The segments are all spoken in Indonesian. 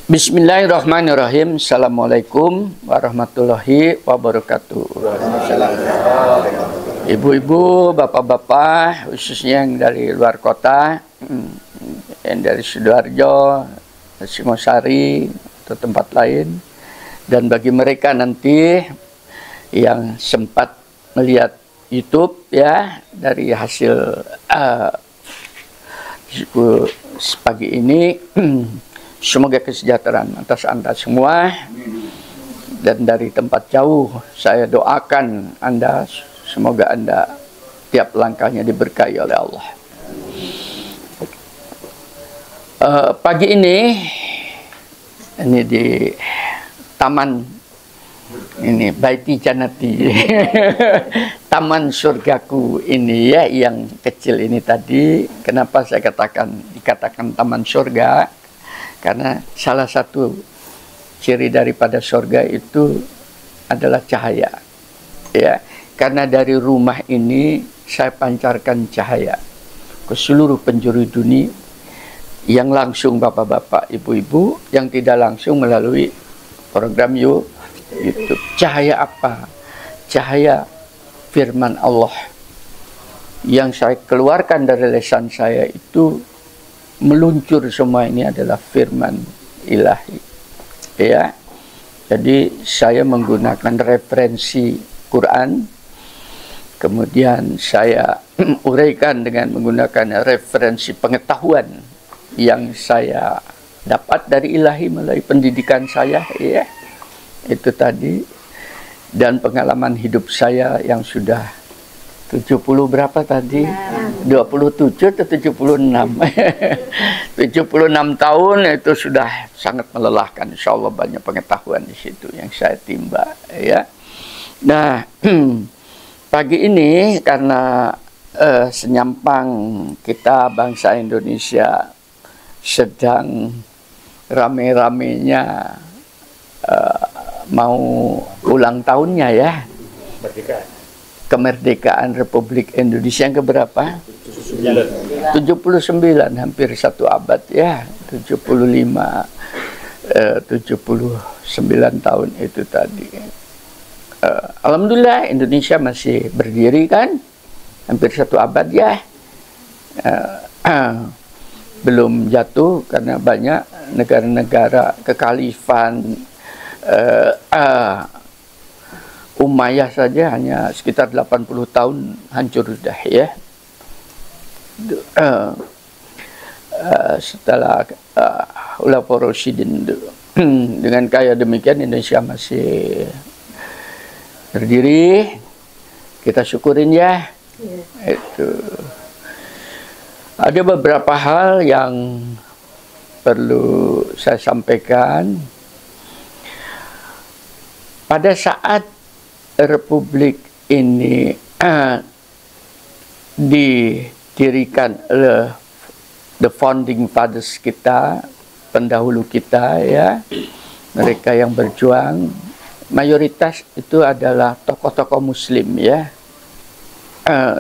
Bismillahirrahmanirrahim. Assalamualaikum warahmatullahi wabarakatuh. Ibu-ibu, bapak-bapak, khususnya yang dari luar kota, yang dari Sidoarjo, Singosari, atau tempat lain, dan bagi mereka nanti yang sempat melihat YouTube ya dari hasil pagi ini, semoga kesejahteraan atas Anda semua, dan dari tempat jauh saya doakan Anda, semoga Anda tiap langkahnya diberkahi oleh Allah. Pagi ini di taman ini Baiti Janati taman surgaku ini ya, yang kecil ini tadi. Kenapa saya dikatakan taman surga? Karena salah satu ciri daripada surga itu adalah cahaya ya. Karena dari rumah ini saya pancarkan cahaya ke seluruh penjuru dunia, yang langsung bapak-bapak, ibu-ibu, yang tidak langsung melalui program YouTube. Cahaya apa? Cahaya firman Allah yang saya keluarkan dari lisan saya itu meluncur, semua ini adalah firman ilahi ya. Jadi saya menggunakan referensi Quran, kemudian saya uraikan dengan menggunakan referensi pengetahuan yang saya dapat dari ilahi melalui pendidikan saya ya, itu tadi, dan pengalaman hidup saya yang sudah 70 berapa tadi? 27 atau 76? 76 tahun itu sudah sangat melelahkan. Insya Allah banyak pengetahuan di situ yang saya timba ya. Nah, pagi ini karena senyampang kita bangsa Indonesia sedang rame-ramenya mau ulang tahunnya ya, kemerdekaan Republik Indonesia yang keberapa? 79, hampir satu abad ya, 79 tahun itu tadi. Alhamdulillah Indonesia masih berdiri kan, hampir satu abad ya, belum jatuh karena banyak negara-negara kekhalifan Umayyah saja hanya sekitar 80 tahun hancur sudah ya. Setelah Khulafaur Rasyidin dengan kaya demikian Indonesia masih berdiri, kita syukurin ya. Itu ada beberapa hal yang perlu saya sampaikan. Pada saat Republik ini didirikan oleh the founding fathers kita, pendahulu kita ya, mereka yang berjuang, mayoritas itu adalah tokoh-tokoh muslim ya,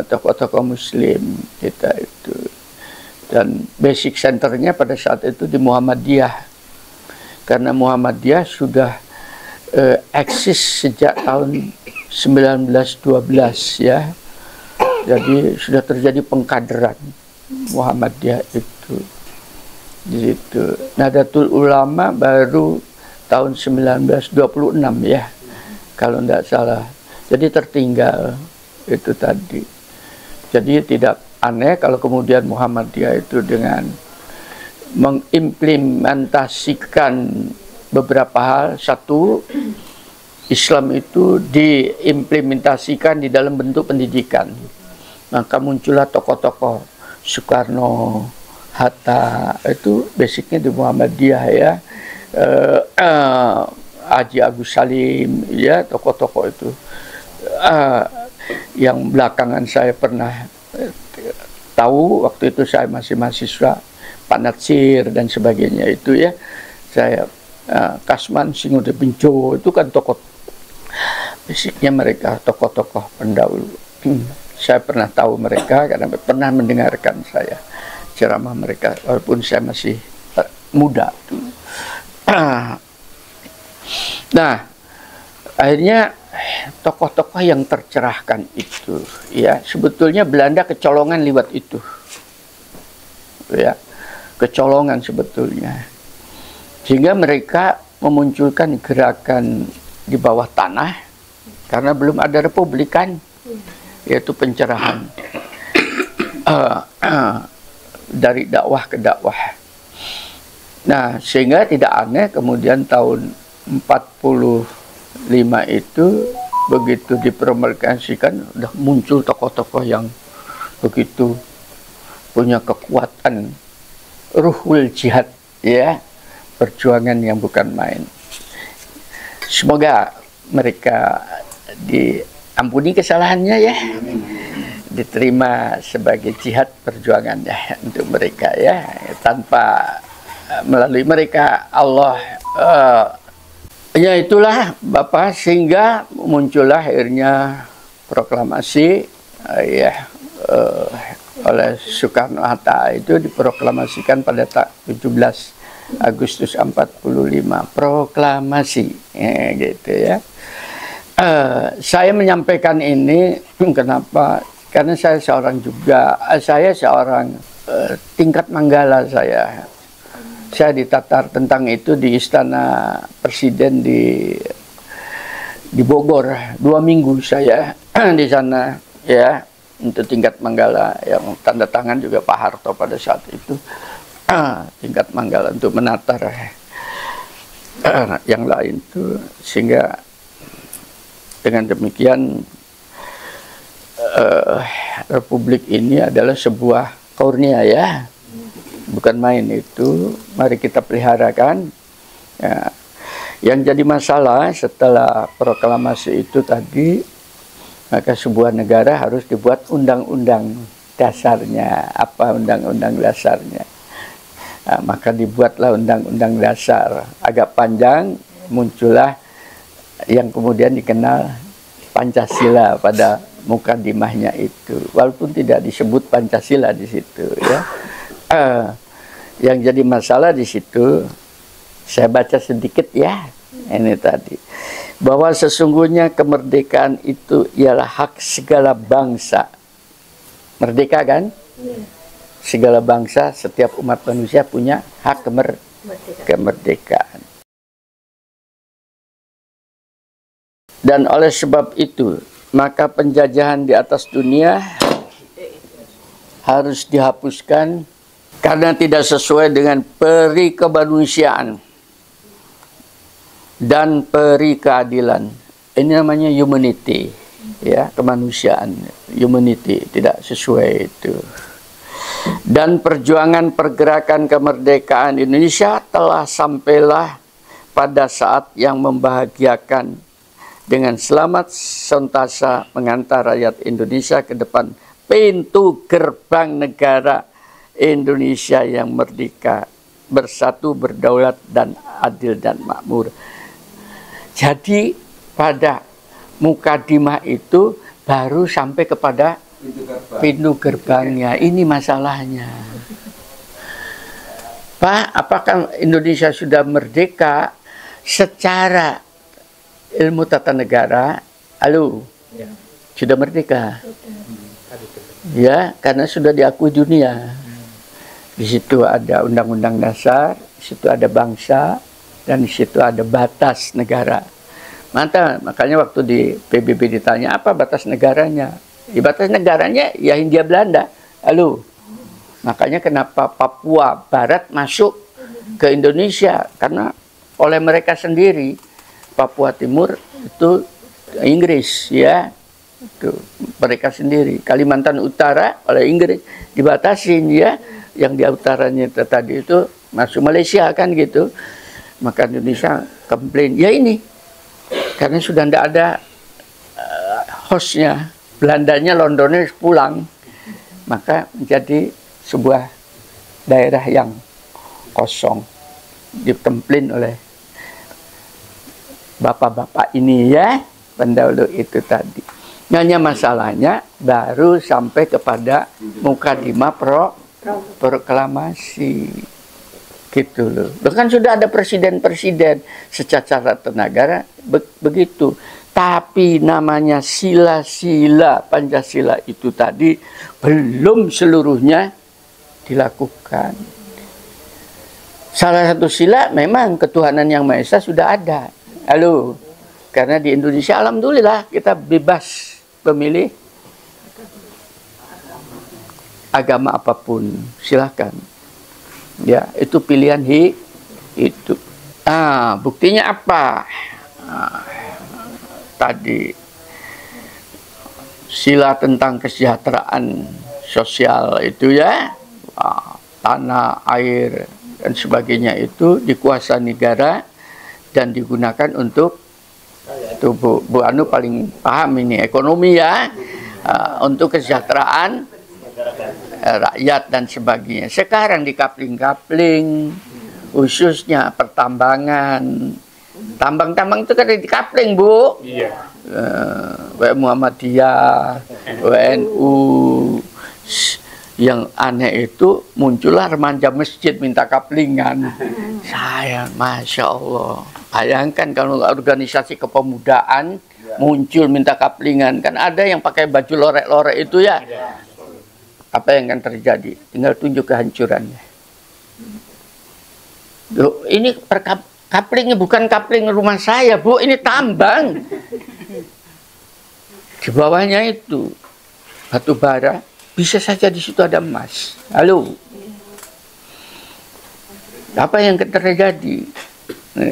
tokoh-tokoh muslim kita itu, dan basic centernya pada saat itu di Muhammadiyah, karena Muhammadiyah sudah eksis sejak tahun 1912 ya. Jadi sudah terjadi pengkaderan Muhammadiyah itu di situ. Nahdlatul Ulama baru tahun 1926 ya, kalau tidak salah. Jadi tertinggal itu tadi. Jadi tidak aneh kalau kemudian Muhammadiyah itu dengan mengimplementasikan beberapa hal. Satu, Islam itu diimplementasikan di dalam bentuk pendidikan. Maka muncullah tokoh-tokoh Soekarno, Hatta, itu basicnya di Muhammadiyah ya. Haji Agus Salim ya, tokoh-tokoh itu yang belakangan saya pernah tahu, waktu itu saya masih mahasiswa, Pak Natsir dan sebagainya itu ya. Saya Kasman Singodebinco itu kan tokoh, basicnya mereka tokoh-tokoh pendahulu. Saya pernah tahu mereka karena pernah mendengarkan saya ceramah mereka walaupun saya masih muda. Nah, akhirnya tokoh-tokoh yang tercerahkan itu, ya sebetulnya Belanda kecolongan lewat itu, ya kecolongan sebetulnya, sehingga mereka memunculkan gerakan di bawah tanah karena belum ada republik kan, yaitu pencerahan dari dakwah ke dakwah. Nah, sehingga tidak aneh kemudian tahun 45 itu begitu dipromulgasikan udah muncul tokoh-tokoh yang begitu punya kekuatan ruhul jihad, ya, perjuangan yang bukan main. Semoga mereka diampuni kesalahannya, ya, diterima sebagai jihad perjuangan, ya, untuk mereka, ya, tanpa melalui mereka Allah ya itulah Bapak, sehingga muncullah akhirnya proklamasi oleh Soekarno-Hatta itu diproklamasikan pada 17 Agustus 45, proklamasi, ya, gitu ya. Saya menyampaikan ini kenapa? Karena saya seorang tingkat manggala saya ditatar tentang itu di Istana Presiden di Bogor. 2 minggu saya di sana, ya, untuk tingkat manggala yang tanda tangan juga Pak Harto pada saat itu. Tingkat manggala untuk menatar yang lain itu, sehingga dengan demikian Republik ini adalah sebuah kurnia, ya, bukan main itu. Mari kita peliharakan, ya. Yang jadi masalah setelah proklamasi itu tadi, maka sebuah negara harus dibuat undang-undang dasarnya. Apa undang-undang dasarnya? Nah, maka dibuatlah undang-undang dasar. Agak panjang, muncullah yang kemudian dikenal Pancasila pada mukadimahnya itu, walaupun tidak disebut Pancasila di situ, ya. Yang jadi masalah di situ, saya baca sedikit, ya, ini tadi, bahwa sesungguhnya kemerdekaan itu ialah hak segala bangsa. Merdeka kan? Segala bangsa, setiap umat manusia punya hak kemerdekaan. Dan oleh sebab itu, maka penjajahan di atas dunia harus dihapuskan karena tidak sesuai dengan peri kemanusiaan dan peri keadilan. Ini namanya humanity, ya, kemanusiaan, humanity, tidak sesuai itu. Dan perjuangan pergerakan kemerdekaan Indonesia telah sampailah pada saat yang membahagiakan, dengan selamat sentasa mengantar rakyat Indonesia ke depan pintu gerbang negara Indonesia yang merdeka, bersatu, berdaulat, dan adil dan makmur. Jadi pada mukadimah itu baru sampai kepada pintu gerbangnya. Ini masalahnya. Pak, apakah Indonesia sudah merdeka secara ilmu tata negara? Halo, ya, sudah merdeka, ya, karena sudah diakui dunia. Di situ ada undang-undang dasar, di situ ada bangsa, dan di situ ada batas negara. Makanya waktu di PBB ditanya apa batas negaranya, di batas negaranya ya Hindia Belanda. Halo, makanya kenapa Papua Barat masuk ke Indonesia, karena oleh mereka sendiri. Papua Timur itu Inggris, ya, itu mereka sendiri. Kalimantan Utara oleh Inggris dibatasin, ya, yang di utaranya tadi itu masuk Malaysia kan gitu. Maka Indonesia komplain, ya ini karena sudah tidak ada hostnya, Belandanya, Londonnya pulang, maka menjadi sebuah daerah yang kosong, ditemplin oleh bapak-bapak ini, ya, pendahulu itu tadi. Hanya masalahnya baru sampai kepada mukadimah proklamasi. Gitu loh. Bahkan sudah ada presiden-presiden secara negara begitu. Tapi namanya sila-sila Pancasila itu tadi belum seluruhnya dilakukan. Salah satu sila memang ketuhanan yang Maha Esa sudah ada. Halo. Karena di Indonesia alhamdulillah kita bebas memilih agama apapun. Silahkan. Ya, itu pilihan hidup. Buktinya apa? Tadi sila tentang kesejahteraan sosial itu ya, tanah, air dan sebagainya itu dikuasai negara dan digunakan untuk itu Bu Anu paling paham ini ekonomi ya, untuk kesejahteraan rakyat dan sebagainya. Sekarang di kapling-kapling, khususnya pertambangan, tambang-tambang itu kan di kapling, Bu. Iya. Muhammadiyah, WNU. Yang aneh itu muncullah remaja masjid minta kaplingan. Saya, Masya Allah. Bayangkan kalau organisasi kepemudaan muncul minta kaplingan. Kan ada yang pakai baju lorek-lorek itu ya. Apa yang akan terjadi? Tinggal tunjuk kehancurannya. Loh, ini kaplingnya bukan kapling rumah saya, Bu. Ini tambang. Di bawahnya itu batu bara. Bisa saja di situ ada emas. Halo. Apa yang terjadi?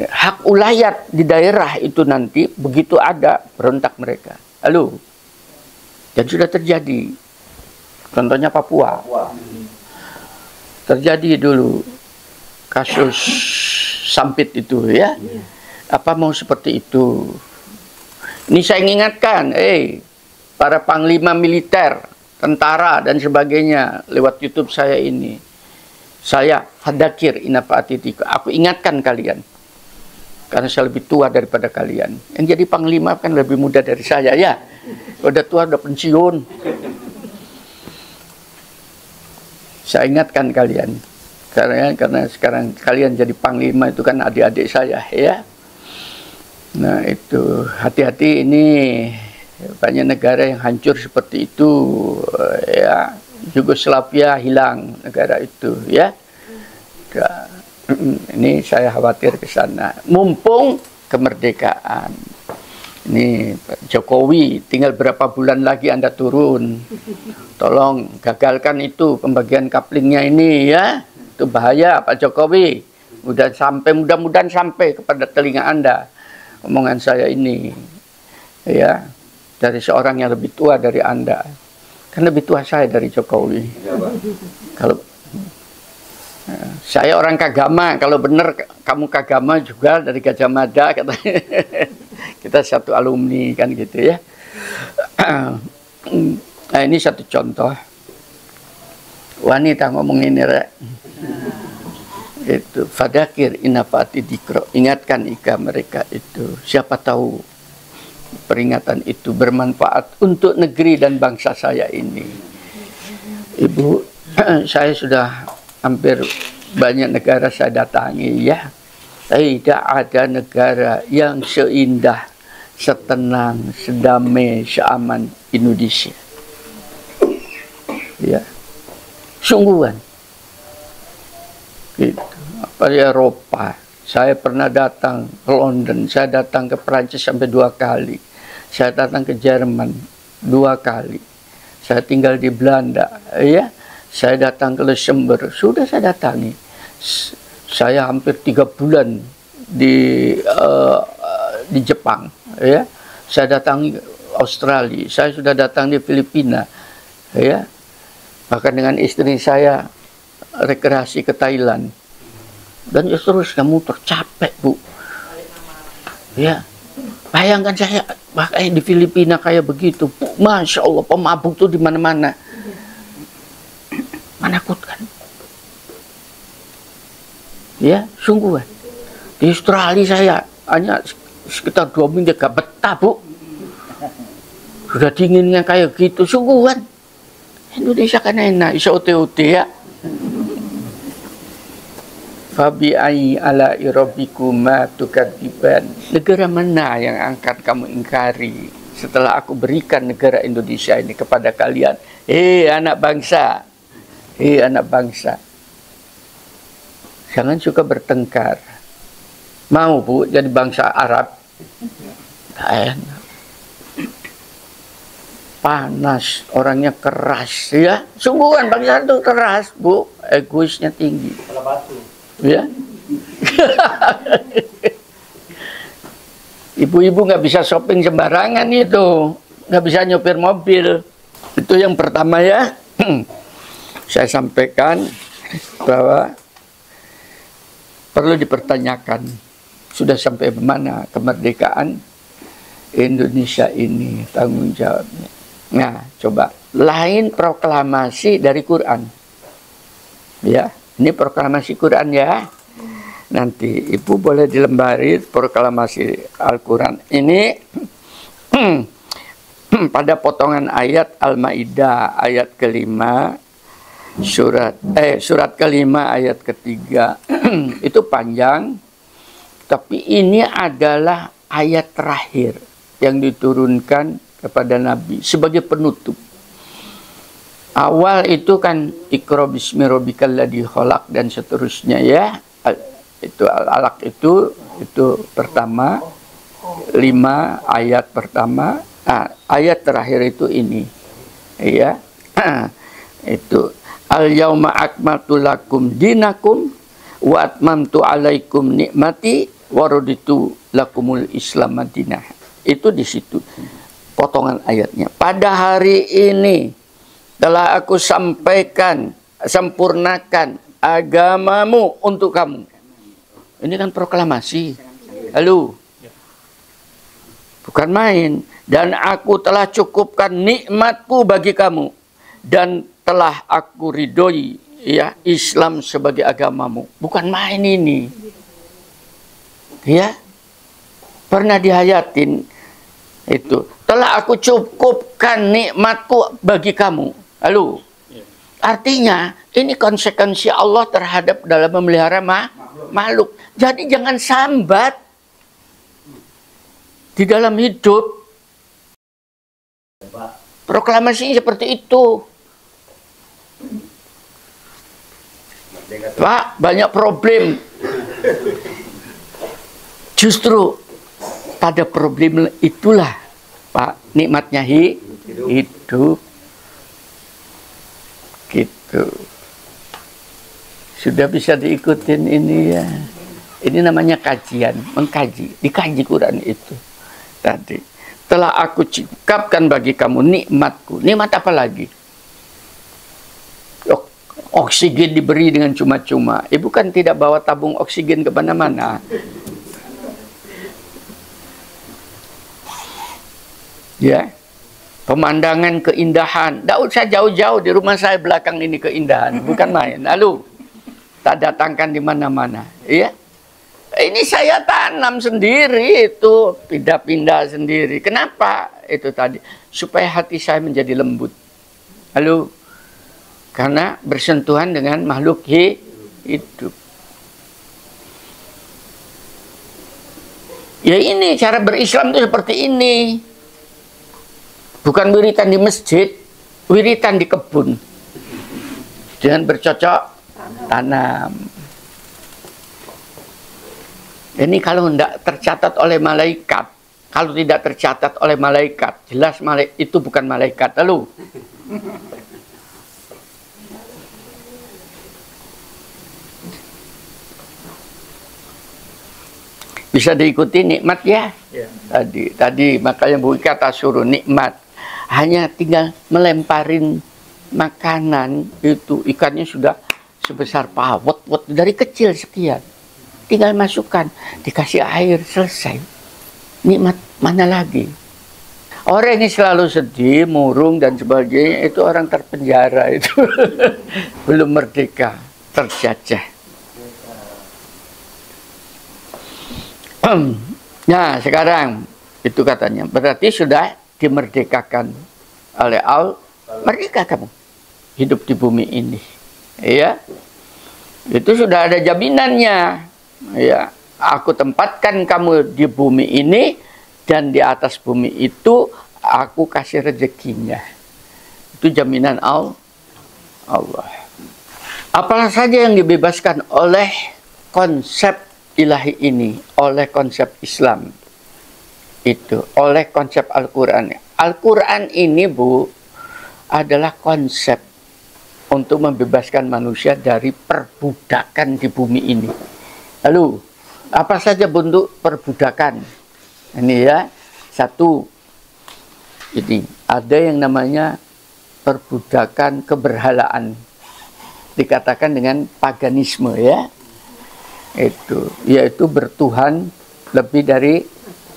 Hak ulayat di daerah itu nanti begitu ada berontak mereka. Halo. Dan sudah terjadi. Contohnya Papua. Terjadi dulu kasus Sampit itu ya. Apa mau seperti itu? Ini saya ingatkan, para panglima militer, tentara dan sebagainya lewat YouTube saya ini. Saya fadakir inapa'atidika. Aku ingatkan kalian. Karena saya lebih tua daripada kalian. Yang jadi panglima kan lebih muda dari saya ya. Udah tua, udah pensiun. Saya ingatkan kalian. Karena sekarang kalian jadi panglima itu kan adik-adik saya ya. Nah itu hati-hati ini. Banyak negara yang hancur seperti itu ya. Yugoslavia hilang negara itu ya. Ini saya khawatir ke sana. Mumpung kemerdekaan. Ini Pak Jokowi tinggal berapa bulan lagi Anda turun. Tolong gagalkan itu pembagian kaplingnya ini ya. Itu bahaya Pak Jokowi. Mudah-mudahan sampai kepada telinga Anda omongan saya ini. Ya. Dari seorang yang lebih tua dari Anda. Kan lebih tua saya dari Jokowi. Kalau saya orang Kagama, kalau benar kamu Kagama juga dari Gajah Mada, katanya. Kita satu alumni kan gitu ya. Nah ini satu contoh. Wanita ngomong ini rek. Itu fadakir inafati dikro. Ingatkan ika mereka itu. Siapa tahu peringatan itu bermanfaat untuk negeri dan bangsa saya ini. Ibu, saya sudah hampir banyak negara saya datangi ya. Tidak ada negara yang seindah, setenang, sedamai, seaman Indonesia. Ya, sungguhan. Gitu. Apa di Eropa? Saya pernah datang ke London, saya datang ke Prancis sampai 2 kali. Saya datang ke Jerman 2 kali. Saya tinggal di Belanda, ya. Saya datang ke Luxembourg, sudah saya datangi. Saya hampir 3 bulan di Jepang, ya. Saya datangi Australia, saya sudah datang di Filipina, ya. Bahkan dengan istri saya rekreasi ke Thailand. Dan seterusnya muter capek Bu ya. Bayangkan saya pakai di Filipina kayak begitu Bu. Masya Allah pemabuk tuh di mana-mana. Menakutkan ya, sungguhan. Di Australia saya hanya sekitar 2 minggu gak betah Bu. Sudah dinginnya kayak gitu, sungguhan. Indonesia kan enak, bisa OT-OT ya. Fabi ayyi ala'i rabbikuma tukadziban. Negara mana yang akan kamu ingkari setelah aku berikan negara Indonesia ini kepada kalian? Anak bangsa. Anak bangsa. Jangan suka bertengkar. Mau Bu jadi bangsa Arab? Enak. Panas, orangnya keras ya. Sungguhan bangsa itu keras Bu, egoisnya tinggi. Ya. Ibu-ibu nggak bisa shopping sembarangan itu, nggak bisa nyopir mobil. Itu yang pertama ya. Saya sampaikan bahwa perlu dipertanyakan sudah sampai mana kemerdekaan Indonesia ini, tanggung jawabnya. Nah, coba lain proklamasi dari Quran. Ya. Ini proklamasi Quran ya. Nanti Ibu boleh dilembari proklamasi Al-Quran. Ini pada potongan ayat Al-Maidah ayat kelima, surat kelima ayat ketiga. Itu panjang, tapi ini adalah ayat terakhir yang diturunkan kepada Nabi sebagai penutup. Awal itu kan Iqra bismi rabbikal ladzi khalaq dan seterusnya ya. Itu al-alaq itu pertama 5 ayat pertama. Ayat terakhir itu ini. Ya. Itu al-yauma akmaltu lakum dinakum wa atmamtu alaikum nikmati wa raditu lakumul Islam madinah. Itu di situ potongan ayatnya. Pada hari ini telah aku sampaikan, sempurnakan agamamu untuk kamu. Ini kan proklamasi. Halo. Bukan main. Dan aku telah cukupkan nikmatku bagi kamu. Dan telah aku ridhoi ya Islam sebagai agamamu. Bukan main ini. Ya. Pernah dihayatin itu. Telah aku cukupkan nikmatku bagi kamu. Halo. Artinya ini konsekuensi Allah terhadap dalam memelihara makhluk. Jadi jangan sambat di dalam hidup. Proklamasi seperti itu. Pak, banyak problem. Justru pada problem itulah Pak nikmatnya hidup. Gitu. Sudah bisa diikutin ini ya. Ini namanya kajian, mengkaji, dikaji Quran itu. Tadi telah aku cukupkan bagi kamu nikmatku. Nikmat apa lagi? Oksigen diberi dengan cuma-cuma. Ibu kan tidak bawa tabung oksigen ke mana-mana. Ya. Pemandangan keindahan. Tidak usah jauh-jauh, di rumah saya belakang ini keindahan. Bukan main. Lalu, tak datangkan di mana-mana. Ya. Ini saya tanam sendiri itu. Pindah-pindah sendiri. Kenapa? Itu tadi. Supaya hati saya menjadi lembut. Lalu, karena bersentuhan dengan makhluk hidup. Ya ini, cara berislam itu seperti ini. Bukan wiritan di masjid, wiritan di kebun. Dengan bercocok tanam. Ini kalau tidak tercatat oleh malaikat, kalau tidak tercatat oleh malaikat, jelas itu bukan malaikat. Lalu, bisa diikuti nikmat ya? Ya. Tadi makanya Bu kata suruh nikmat. Hanya tinggal melemparin makanan itu, ikannya sudah sebesar pawet dari kecil sekian. Tinggal masukkan, dikasih air, selesai. Nikmat mana lagi? Orang yang selalu sedih, murung dan sebagainya itu orang terpenjara itu. Belum merdeka, terjajah. Nah sekarang itu katanya berarti sudah dimerdekakan oleh Allah. Merdeka kamu hidup di bumi ini, ya. Itu sudah ada jaminannya. Ya, aku tempatkan kamu di bumi ini, dan di atas bumi itu aku kasih rezekinya. Itu jaminan Allah. Apalah saja yang dibebaskan oleh konsep ilahi ini, oleh konsep Islam, itu oleh konsep Al-Quran. Al-Quran ini, Bu, adalah konsep untuk membebaskan manusia dari perbudakan di bumi ini. Lalu, apa saja bentuk perbudakan? Ini ya, satu, ini ada yang namanya perbudakan keberhalaan, dikatakan dengan paganisme ya. Itu yaitu bertuhan lebih dari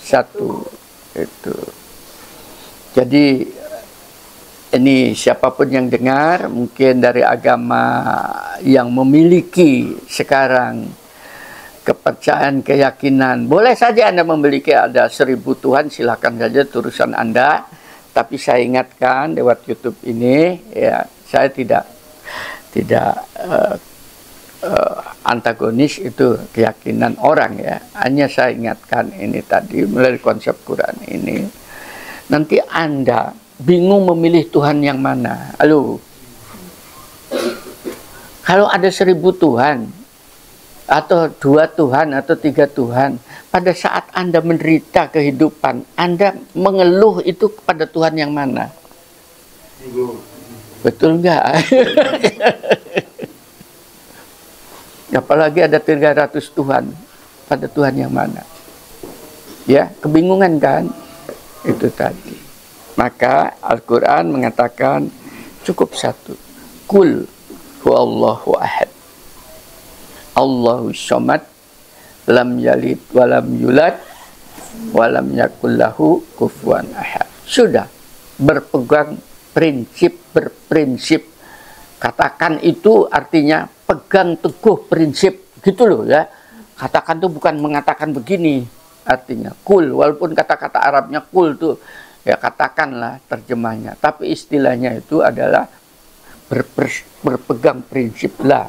satu. Itu. Jadi ini siapapun yang dengar mungkin dari agama yang memiliki sekarang kepercayaan, keyakinan, boleh saja Anda memiliki ada 1000 Tuhan, silakan saja, urusan Anda. Tapi saya ingatkan lewat YouTube ini, ya, saya tidak antagonis itu keyakinan orang ya. Hanya saya ingatkan ini tadi melalui konsep Quran ini. Nanti Anda bingung memilih Tuhan yang mana. Halo. Kalau ada 1000 Tuhan, atau 2 Tuhan, atau 3 Tuhan, pada saat Anda menderita kehidupan, Anda mengeluh itu kepada Tuhan yang mana? Betul nggak? Apalagi ada 300 Tuhan, pada Tuhan yang mana? Ya, kebingungan kan? Itu tadi. Maka Al-Quran mengatakan cukup satu. Kul huwallahu ahad. Allahu somad. Lam yalid walam yulad. Walam yakullahu kufuwan ahad. Sudah. Berpegang berprinsip. Katakan itu artinya pegang teguh prinsip. Gitu loh ya. Katakan itu bukan mengatakan begini. Artinya kul. Walaupun kata-kata Arabnya kul tuh, ya katakanlah terjemahnya. Tapi istilahnya itu adalah berpegang prinsiplah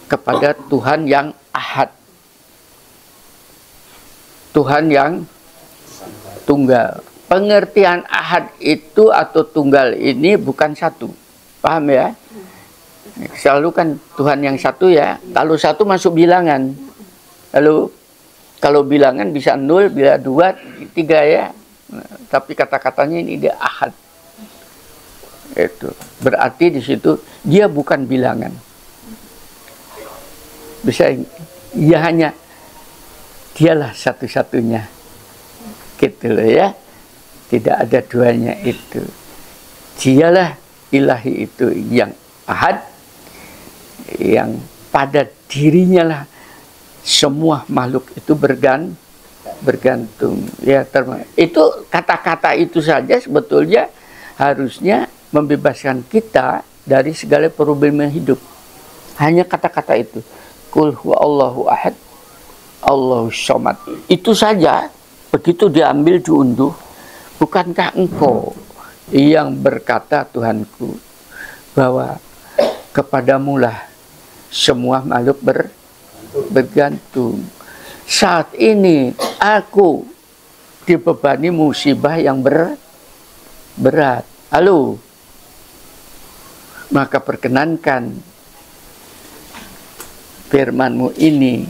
kepada Tuhan yang ahad. Tuhan yang tunggal. Pengertian ahad itu atau tunggal ini bukan satu. Paham ya? Selalu kan Tuhan yang satu ya. Kalau satu masuk bilangan. Lalu kalau bilangan bisa 0, bila 2, 3 ya. Nah, tapi kata-katanya ini dia ahad. Itu berarti di situ dia bukan bilangan. Bisa ya, hanya dialah satu-satunya. Gitu loh ya. Tidak ada duanya itu. Dialah ilahi itu yang ahad, yang pada dirinya lah semua makhluk itu bergantung ya. Itu kata-kata itu saja sebetulnya harusnya membebaskan kita dari segala problem hidup. Hanya kata-kata itu. Qul huwallahu ahad, Allahu somad. Itu saja. Begitu diambil, diunduh. Bukankah engkau yang berkata, Tuhanku, bahwa kepadamulah semua makhluk bergantung. Saat ini aku dibebani musibah yang berat. Halo. Maka perkenankan firman-Mu ini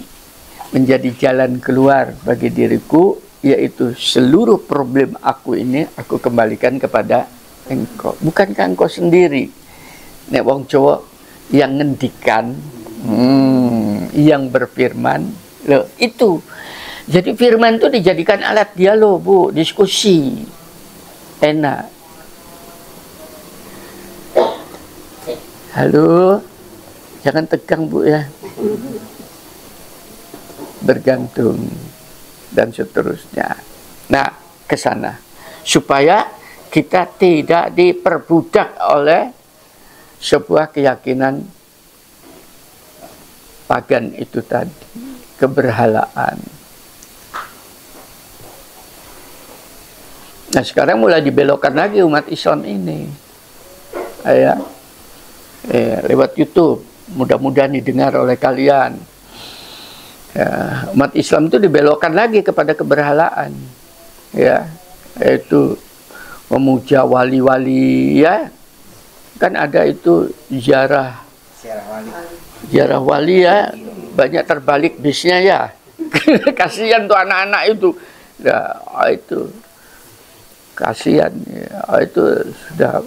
menjadi jalan keluar bagi diriku, yaitu seluruh problem aku ini aku kembalikan kepada Engkau. Bukankah Engkau sendiri nek wong Jawa yang ngendikan, yang berfirman. Loh, itu. Jadi firman itu dijadikan alat dialog, Bu, diskusi. Enak. Halo. Jangan tegang, Bu ya. Bergantung dan seterusnya. Nah, ke sana supaya kita tidak diperbudak oleh sebuah keyakinan pagan itu tadi, keberhalaan. Nah, sekarang mulai dibelokkan lagi umat Islam ini. Ya, lewat YouTube. mudah-mudahan didengar oleh kalian. Ya, umat Islam itu dibelokkan lagi kepada keberhalaan, ya, yaitu memuja wali-wali, ya, kan ada itu ziarah wali, ya, banyak terbalik bisnya, ya. Kasihan tuh anak-anak itu, ya, itu kasihan, ya, itu sudah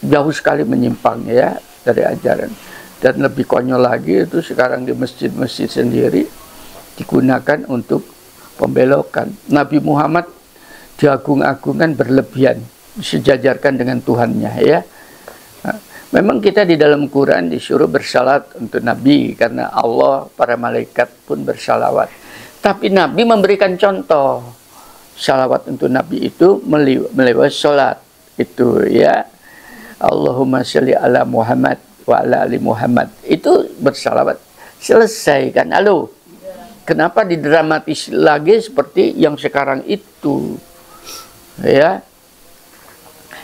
jauh sekali menyimpang, ya, dari ajaran. Dan lebih konyol lagi itu sekarang di masjid-masjid sendiri digunakan untuk pembelokan. Nabi Muhammad diagung-agungkan berlebihan, disejajarkan dengan Tuhannya, ya. Memang kita di dalam Quran disuruh bersalat untuk Nabi karena Allah, para malaikat pun bersalawat. Tapi Nabi memberikan contoh. Salawat untuk Nabi itu melewati sholat itu, ya. Allahumma sholli ala Muhammad wa ala ali Muhammad. Itu bersalawat. Selesai kan? Halo. Kenapa didramatis lagi seperti yang sekarang itu? Ya,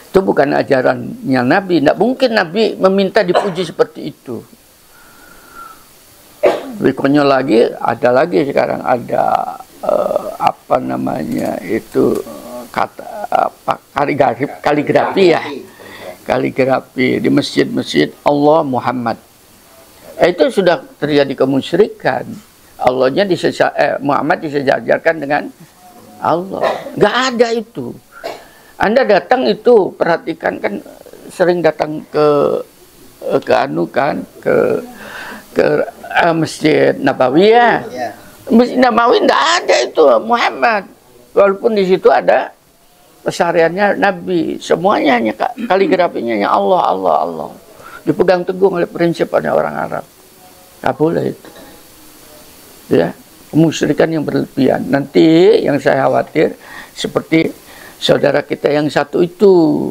itu bukan ajarannya Nabi. Tidak mungkin Nabi meminta dipuji seperti itu. Lebih konyol lagi, ada lagi sekarang ada apa namanya itu kata apa kaligrafi, ya, kaligrafi di masjid-masjid Allah Muhammad. Itu sudah terjadi kemusyrikan. Allahnya Muhammad disejajarkan dengan Allah. Nggak ada itu. Anda datang itu, perhatikan kan sering datang ke anu kan, ke Masjid Nabawi, ya. Masjid Nabawi nggak ada itu Muhammad. Walaupun di situ ada pesariannya Nabi, semuanya hanya kaligrafinya hanya Allah, Allah, Allah. Dipegang teguh oleh prinsip pada orang Arab. Nggak boleh itu. Ya, kemusyrikan yang berlebihan. Nanti yang saya khawatir seperti saudara kita yang satu itu.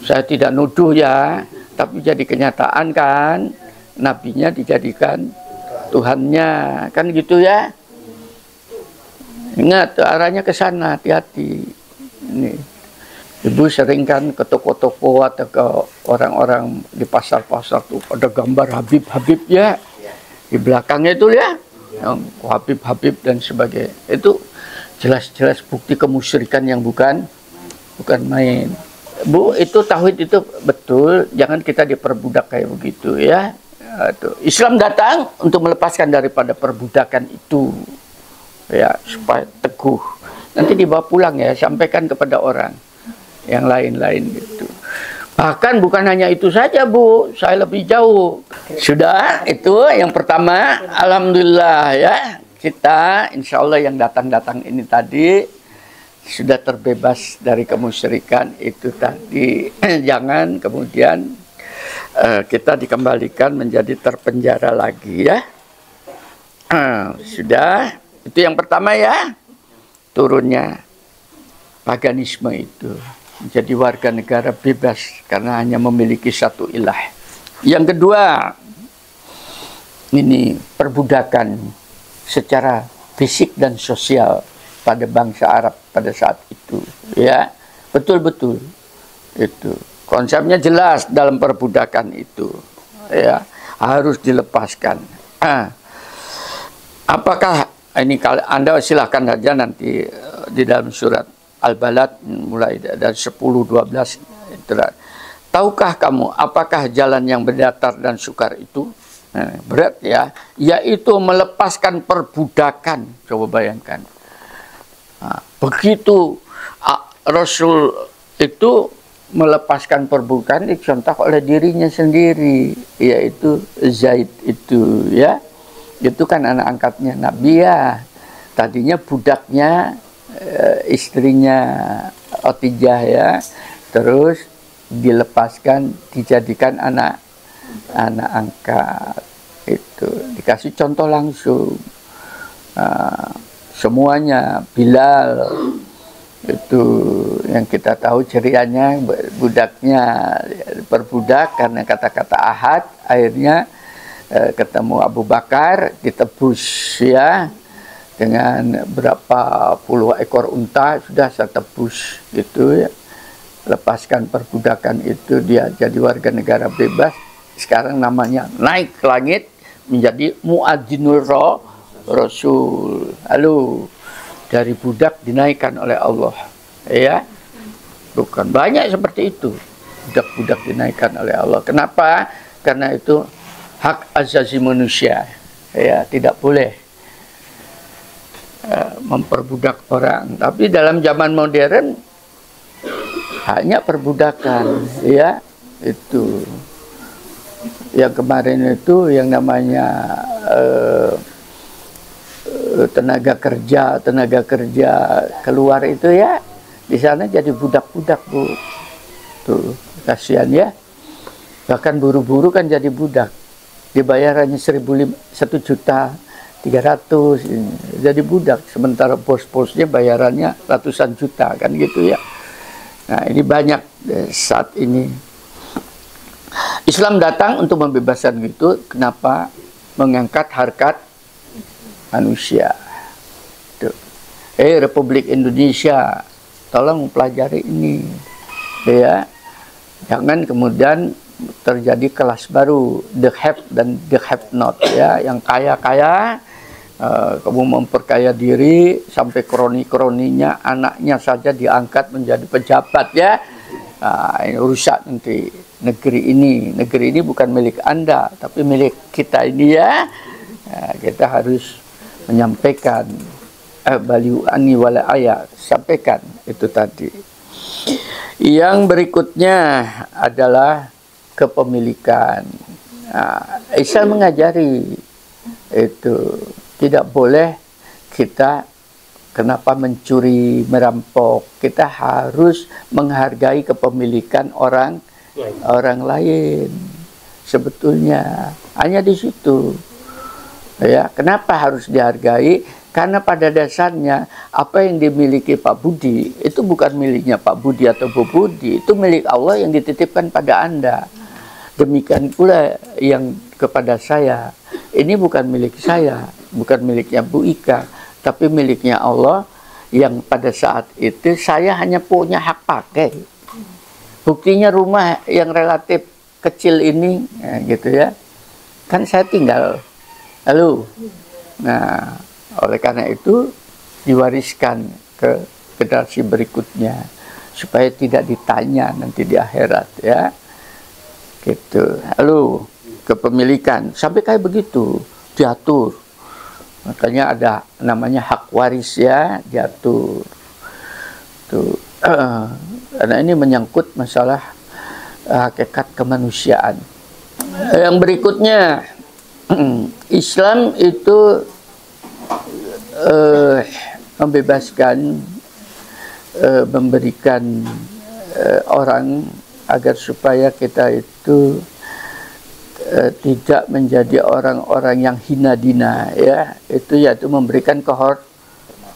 Saya tidak nuduh, ya, tapi jadi kenyataan kan, nabinya dijadikan Tuhannya, kan gitu, ya. Ingat arahnya ke sana, hati-hati. Ini Ibu sering kan ke toko-toko atau ke orang-orang di pasar-pasar tuh ada gambar Habib-Habib, ya. Di belakangnya itu, ya, yang Habib-Habib dan sebagainya. Itu jelas-jelas bukti kemusyrikan yang bukan main. Bu, itu tauhid itu betul, jangan kita diperbudak kayak begitu, ya. Islam datang untuk melepaskan daripada perbudakan itu, ya, supaya teguh. Nanti dibawa pulang, ya, sampaikan kepada orang yang lain-lain gitu. Bahkan bukan hanya itu saja, Bu, saya lebih jauh. Sudah, itu yang pertama. Alhamdulillah, ya, kita insya Allah yang datang-datang ini tadi sudah terbebas dari kemusyrikan itu tadi. Jangan kemudian kita dikembalikan menjadi terpenjara lagi, ya. Sudah, itu yang pertama, ya, turunnya paganisme itu. Menjadi warga negara bebas karena hanya memiliki satu ilah. Yang kedua, ini perbudakan secara fisik dan sosial pada bangsa Arab pada saat itu, ya. Betul-betul itu konsepnya jelas dalam perbudakan itu, ya, harus dilepaskan. Apakah ini, Anda silahkan saja nanti di dalam surat Al-Balad mulai dari 10-12. Tahukah kamu apakah jalan yang berdatar dan sukar itu? Berat, ya, yaitu melepaskan perbudakan. Coba bayangkan. Begitu Rasul itu melepaskan perbudakan dicontoh oleh dirinya sendiri, yaitu Zaid itu, ya. Itu kan anak angkatnya Nabi, ya. Tadinya budaknya istrinya Khadijah, ya, terus dilepaskan dijadikan anak angkat itu, dikasih contoh langsung semuanya. Bilal itu yang kita tahu cerianya, budaknya perbudak karena kata-kata ahad, akhirnya ketemu Abu Bakar, ditebus, ya, dengan berapa puluh ekor unta, sudah saya tebus gitu, ya. Lepaskan perbudakan itu, dia jadi warga negara bebas. sekarang namanya naik ke langit menjadi muadzinul rasul. Halo, dari budak dinaikkan oleh Allah, ya. Bukan banyak seperti itu, budak-budak dinaikkan oleh Allah. Kenapa? Karena itu hak asasi manusia, ya, tidak boleh memperbudak orang. Tapi dalam zaman modern hanya perbudakan, ya. Itu yang kemarin itu yang namanya tenaga kerja keluar itu, ya, di sana jadi budak-budak, Bu. Tuh, kasihan, ya. Bahkan buru-buru kan jadi budak. Dibayarannya 1.300.000, jadi budak. Sementara bos-bosnya bayarannya ratusan juta, kan gitu, ya. Nah, ini banyak saat ini. Islam datang untuk membebaskan gitu. Kenapa? Mengangkat harkat manusia. Tuh. Republik Indonesia, tolong pelajari ini, ya. Jangan kemudian terjadi kelas baru, the have dan the have not, ya. Yang kaya-kaya, kamu memperkaya diri sampai kroni-kroninya anaknya saja diangkat menjadi pejabat, ya. Ini rusak nanti negeri ini. Negeri ini bukan milik Anda, tapi milik kita ini, ya. Kita harus menyampaikan baliu'ani wala ayat, sampaikan itu tadi. Yang berikutnya adalah kepemilikan. Islam mengajari itu tidak boleh kita kenapa mencuri, merampok. Kita harus menghargai kepemilikan orang lain. Sebetulnya hanya di situ, ya. Kenapa harus dihargai? Karena pada dasarnya apa yang dimiliki Pak Budi itu bukan miliknya Pak Budi atau Bu Budi, itu milik Allah yang dititipkan pada Anda. Demikian pula yang kepada saya, ini bukan milik saya, bukan miliknya Bu Ika, tapi miliknya Allah yang pada saat itu saya hanya punya hak pakai. Buktinya rumah yang relatif kecil ini, ya, gitu, ya, kan saya tinggal. Halo. Nah, oleh karena itu diwariskan ke generasi berikutnya supaya tidak ditanya nanti di akhirat, ya. Gitu. Halo, kepemilikan sampai kayak begitu diatur. Makanya ada namanya hak waris, ya, diatur. Tuh. Karena ini menyangkut masalah hakikat kemanusiaan. Yang berikutnya, Islam itu membebaskan, memberikan orang agar supaya kita itu tidak menjadi orang-orang yang hina dina, ya. Itu yaitu memberikan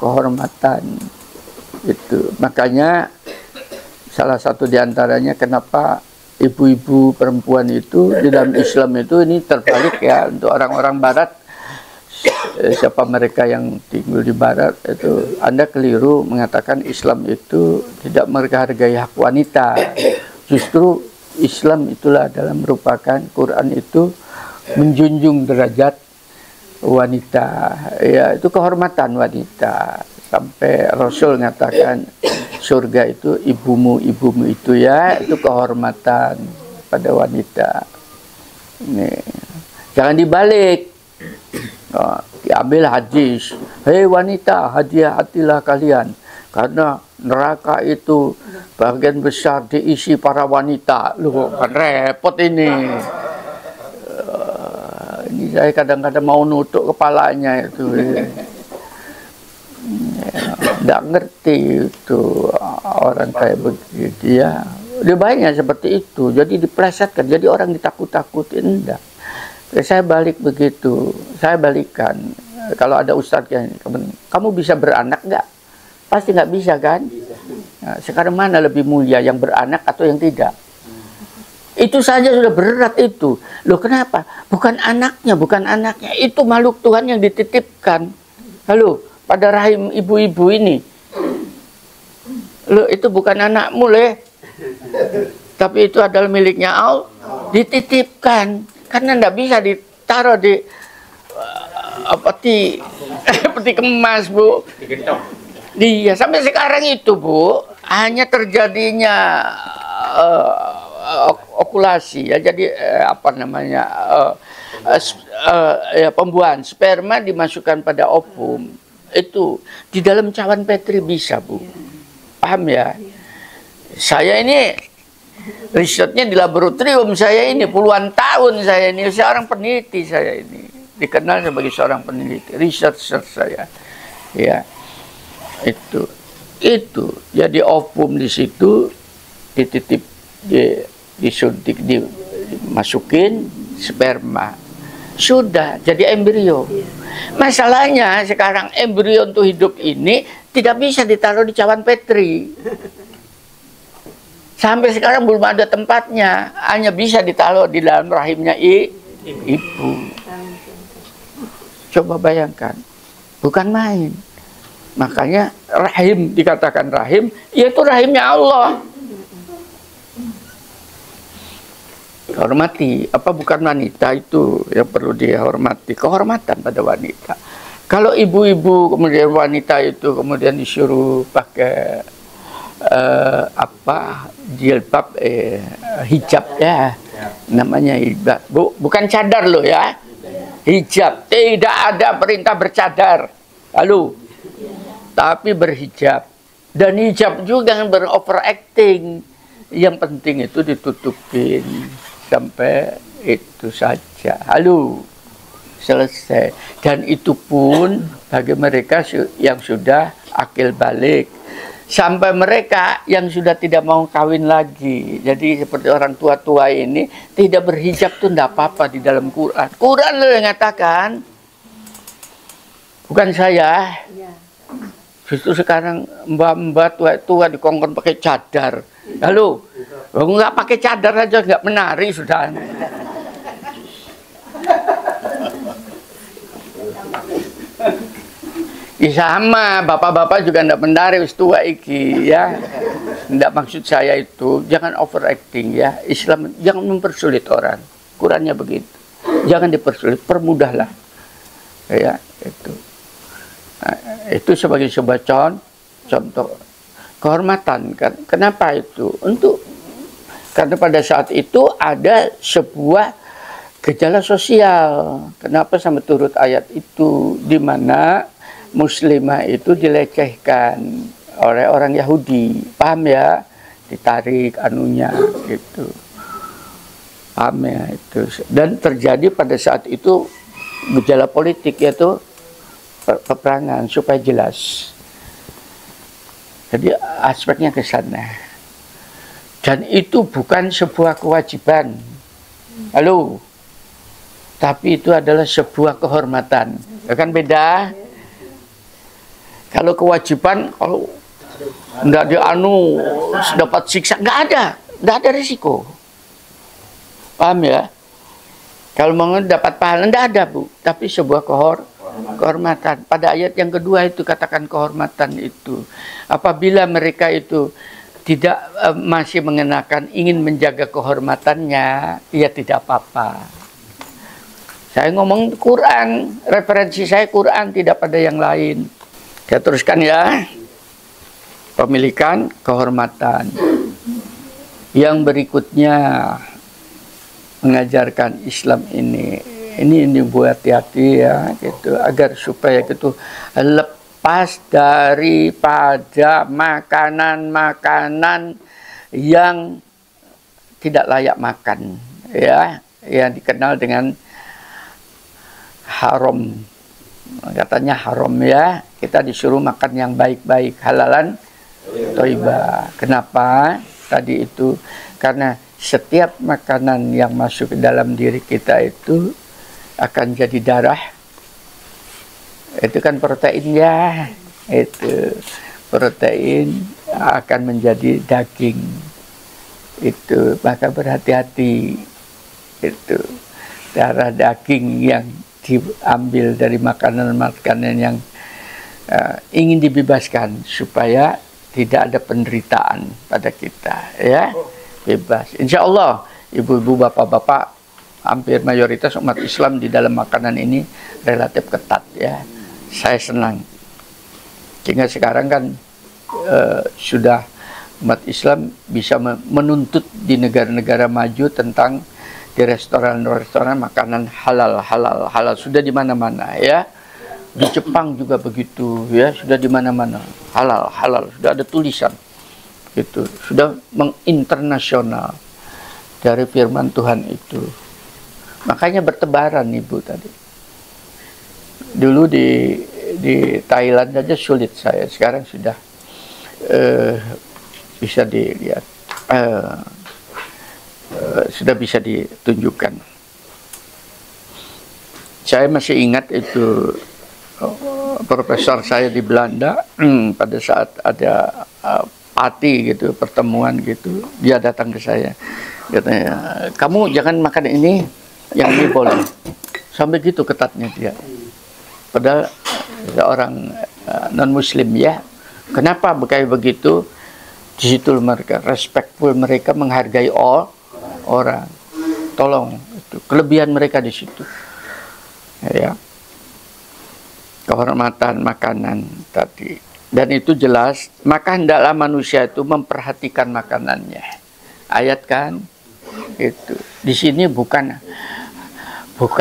kehormatan. Itu makanya salah satu diantaranya kenapa ibu-ibu perempuan itu di dalam Islam itu ini terbalik, ya, untuk orang-orang Barat. Siapa mereka yang tinggal di Barat itu, Anda keliru mengatakan Islam itu tidak menghargai hak wanita. Justru Islam itulah dalam merupakan Quran itu menjunjung derajat wanita, ya, itu kehormatan wanita. Sampai Rasul mengatakan surga itu ibumu itu, ya, itu kehormatan pada wanita. Ini jangan dibalik. Ambil hadis, hei wanita, hati-hatilah kalian karena neraka itu bagian besar diisi para wanita. Loh, kan repot ini. Ini saya kadang-kadang mau nutup kepalanya itu. Tidak ngerti itu orang kayak begitu, ya. Dia banyak seperti itu, jadi diplesetkan, jadi orang ditakut-takutin. Enggak. Saya balik begitu, saya balikan. Kalau ada ustadz yang kamu bisa beranak nggak? Pasti nggak bisa, kan? Nah, sekarang mana lebih mulia, yang beranak atau yang tidak? Itu saja sudah berat itu. Loh, kenapa? Bukan anaknya, itu makhluk Tuhan yang dititipkan. Halo, pada rahim ibu-ibu ini. Loh, itu bukan anakmu, Le. Tapi itu adalah miliknya Allah. dititipkan karena tidak bisa ditaruh di peti kemas, Bu. Iya, sampai sekarang itu, Bu, hanya terjadinya okulasi ya, jadi pembuahan sperma dimasukkan pada ovum itu di dalam cawan Petri bisa, Bu. Paham ya? Saya ini risetnya di laboratorium, saya ini puluhan tahun, saya ini seorang peneliti, saya ini dikenal sebagai seorang peneliti, researcher saya. Ya. Itu jadi ovum di situ dititip, disuntik, dimasukin sperma, sudah jadi embrio. Masalahnya sekarang embrio untuk hidup ini tidak bisa ditaruh di cawan Petri. Sampai sekarang belum ada tempatnya, hanya bisa ditaruh di dalam rahimnya ibu. Coba bayangkan, bukan main. Makanya rahim, dikatakan rahim, yaitu rahimnya Allah. Hormati, apa bukan wanita itu yang perlu dihormati, kehormatan pada wanita. Kalau ibu-ibu kemudian wanita itu kemudian disuruh pakai jilbab, hijab ya, namanya hijab, Bu, bukan cadar loh ya, hijab. Tidak ada perintah bercadar, lalu tapi berhijab, dan hijab juga yang beroveracting. Yang penting itu ditutupin sampai itu saja, lalu selesai. Dan itu pun bagi mereka yang sudah akil balik, sampai mereka yang sudah tidak mau kawin lagi. Jadi seperti orang tua-tua ini tidak berhijab tuh tidak apa-apa di dalam Quran. Quran loh yang mengatakan, bukan saya. Justru sekarang mbak-mbak tua-tua dikongkon pakai cadar. Lalu nggak pakai cadar aja nggak menari sudah. Ya sama, bapak-bapak juga ndak menari, wis tua iki ya. Ndak maksud saya itu, jangan overacting ya. Islam jangan mempersulit orang. Qurannya begitu. Jangan dipersulit, permudahlah. Ya, itu. Nah, itu sebagai sebuah contoh kehormatan kan. Kenapa itu? Karena pada saat itu ada sebuah gejala sosial. Kenapa sampai turut ayat itu, di mana muslimah itu dilecehkan oleh orang Yahudi, paham ya? Ditarik anunya gitu, paham ya itu. Dan terjadi pada saat itu gejala politik, yaitu peperangan, supaya jelas. Jadi aspeknya ke sana. Dan itu bukan sebuah kewajiban, halo, tapi itu adalah sebuah kehormatan. Ya kan beda. Kalau kewajiban, kalau nggak dianu dapat siksa, nggak ada risiko. Paham ya? Kalau mau dapat pahala, nggak ada, Bu. Tapi sebuah kehormatan. Pada ayat yang kedua itu katakan kehormatan itu. Apabila mereka itu tidak masih mengenakan, ingin menjaga kehormatannya, ya tidak apa-apa. Saya ngomong Quran, referensi saya Quran, tidak pada yang lain. Saya teruskan ya. Pemilikan kehormatan. Yang berikutnya mengajarkan Islam ini buat hati-hati ya gitu, agar supaya gitu lepas daripada makanan-makanan yang tidak layak makan ya, yang dikenal dengan haram. Katanya haram ya, kita disuruh makan yang baik-baik, halalan thayyibah. Kenapa? Tadi itu karena setiap makanan yang masuk ke dalam diri kita itu akan jadi darah. Itu kan proteinnya, itu protein akan menjadi daging. Itu maka berhati-hati, itu darah daging yang diambil dari makanan-makanan yang ingin dibebaskan supaya tidak ada penderitaan pada kita ya, bebas. Insya Allah ibu-ibu, bapak-bapak, hampir mayoritas umat Islam di dalam makanan ini relatif ketat ya. Saya senang. Sehingga sekarang kan sudah umat Islam bisa menuntut di negara-negara maju tentang di restoran-restoran makanan halal sudah di mana-mana ya. Di Jepang juga begitu ya, sudah di mana-mana halal sudah ada tulisan gitu, sudah menginternasional dari firman Tuhan itu. Makanya bertebaran Ibu tadi. Dulu di Thailand saja sulit saya, sekarang sudah bisa dilihat, sudah bisa ditunjukkan. Saya masih ingat itu profesor saya di Belanda pada saat ada party gitu, pertemuan gitu, dia datang ke saya, katanya, kamu jangan makan ini, yang ini boleh. Sampai gitu ketatnya dia. Padahal seorang non Muslim ya. Kenapa kayak begitu? Di situ mereka respectful, mereka menghargai orang. Tolong, itu kelebihan mereka di situ. Ya. Kehormatan makanan tadi. Dan itu jelas, maka hendaklah manusia itu memperhatikan makanannya. Ayat kan itu. Di sini bukan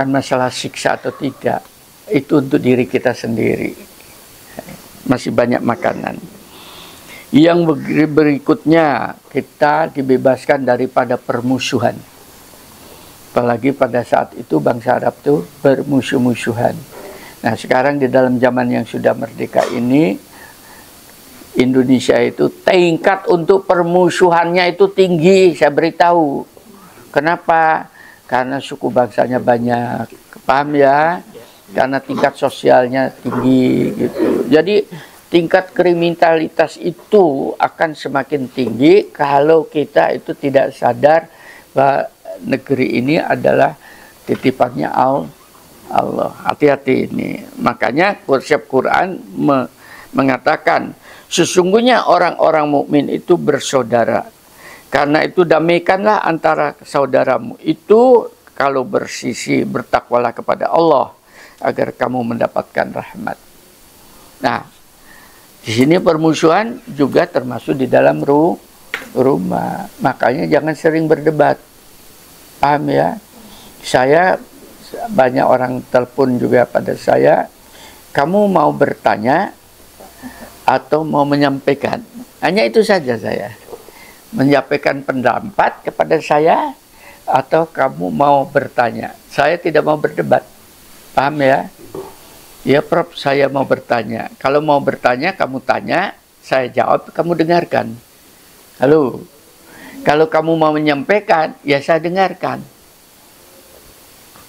masalah siksa atau tidak. Itu untuk diri kita sendiri. Masih banyak makanan. Yang berikutnya, kita dibebaskan daripada permusuhan. Apalagi pada saat itu bangsa Arab itu bermusuh-musuhan. Nah sekarang di dalam zaman yang sudah merdeka ini, Indonesia itu tingkat untuk permusuhannya itu tinggi, saya beritahu. Kenapa? Karena suku bangsanya banyak, paham ya? Karena tingkat sosialnya tinggi gitu. Jadi tingkat kriminalitas itu akan semakin tinggi kalau kita itu tidak sadar bahwa negeri ini adalah titipannya Allah. Hati-hati ini. Makanya konsep Quran mengatakan sesungguhnya orang-orang mukmin itu bersaudara. Karena itu damaikanlah antara saudaramu. Itu kalau bersisi bertakwalah kepada Allah agar kamu mendapatkan rahmat. Nah, di sini permusuhan juga termasuk di dalam rumah. Makanya jangan sering berdebat. Paham ya? Saya banyak orang telepon juga pada saya, kamu mau bertanya atau mau menyampaikan? Hanya itu saja saya. Menyampaikan pendapat kepada saya atau kamu mau bertanya? Saya tidak mau berdebat. Paham ya? Ya Prof, saya mau bertanya. Kalau mau bertanya, kamu tanya, saya jawab, kamu dengarkan. Halo. Kalau kamu mau menyampaikan, ya saya dengarkan.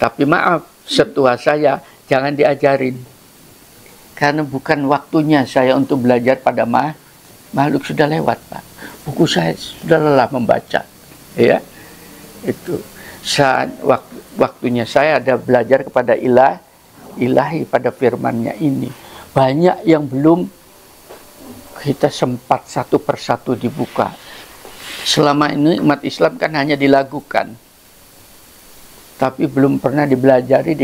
Tapi maaf, setua saya jangan diajarin. Karena bukan waktunya saya untuk belajar pada makhluk, sudah lewat, Pak. Buku saya sudah lelah membaca. Ya. Itu. Saat waktunya saya ada belajar kepada ilahi pada firman-Nya ini. Banyak yang belum kita sempat satu persatu dibuka. Selama ini umat Islam kan hanya dilakukan, tapi belum pernah dibelajari,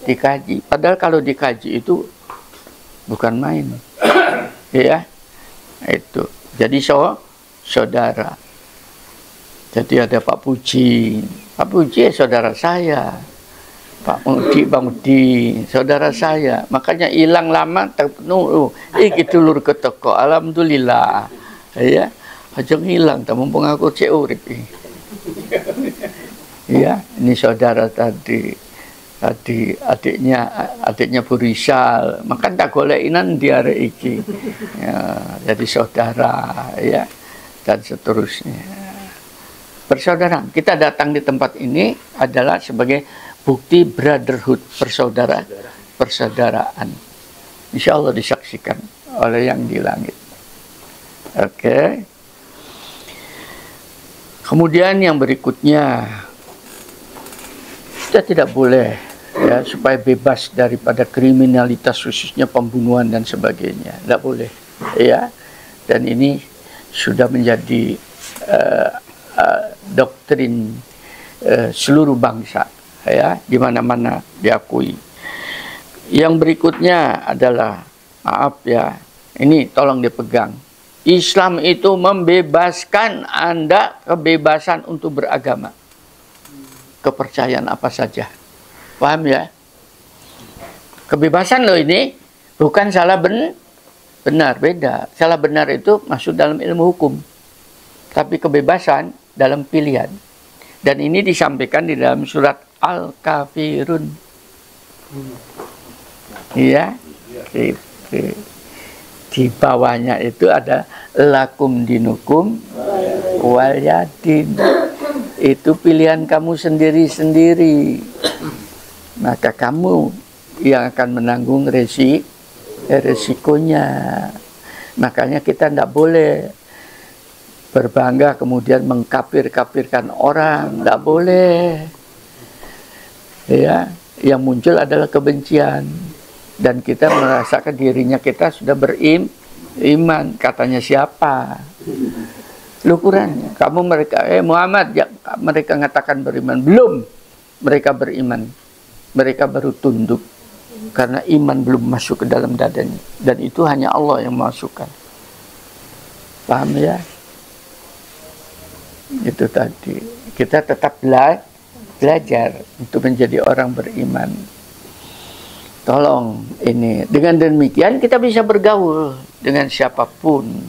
dikaji. Padahal kalau dikaji itu bukan main. Ya, itu. Jadi saudara. Jadi ada Pak Puji. Pak Puji saudara saya. Pak Mudi, Bang Mudi, saudara saya. Makanya hilang lama terpenuh. Gitu lur ke toko. Alhamdulillah. Ya, aja hilang. Mumpung aku cek urip. Ya, ini saudara tadi adiknya Bu Rizal, makan tak golekinan di hari iki. Ya, jadi saudara ya, dan seterusnya. Persaudaraan, kita datang di tempat ini adalah sebagai bukti brotherhood, persaudaraan. Insya Allah disaksikan oleh yang di langit. Oke. Kemudian yang berikutnya, kita tidak boleh ya supaya bebas daripada kriminalitas, khususnya pembunuhan dan sebagainya. Tidak boleh ya. Dan ini sudah menjadi doktrin seluruh bangsa, ya, di mana-mana diakui. Yang berikutnya adalah, maaf ya, ini tolong dipegang. Islam itu membebaskan Anda kebebasan untuk beragama, kepercayaan apa saja. Paham ya? Kebebasan loh ini, bukan salah benar, beda. Salah benar itu masuk dalam ilmu hukum, tapi kebebasan dalam pilihan. Dan ini disampaikan di dalam surat Al-Kafirun. Iya, di bawahnya itu ada lakum dinukum walyadin. Itu pilihan kamu sendiri-sendiri. Maka kamu yang akan menanggung resikonya. Makanya kita tidak boleh berbangga kemudian mengkafir-kafirkan orang, tidak boleh. Ya, yang muncul adalah kebencian, dan kita merasakan dirinya kita sudah beriman. Katanya siapa? Ukurannya. Kamu mereka, Muhammad, ya, mereka mengatakan beriman. Belum, mereka beriman. Mereka baru tunduk karena iman belum masuk ke dalam dadanya, dan itu hanya Allah yang memasukkan. Paham ya? Itu tadi, kita tetap belajar untuk menjadi orang beriman. Tolong ini, dengan demikian kita bisa bergaul dengan siapapun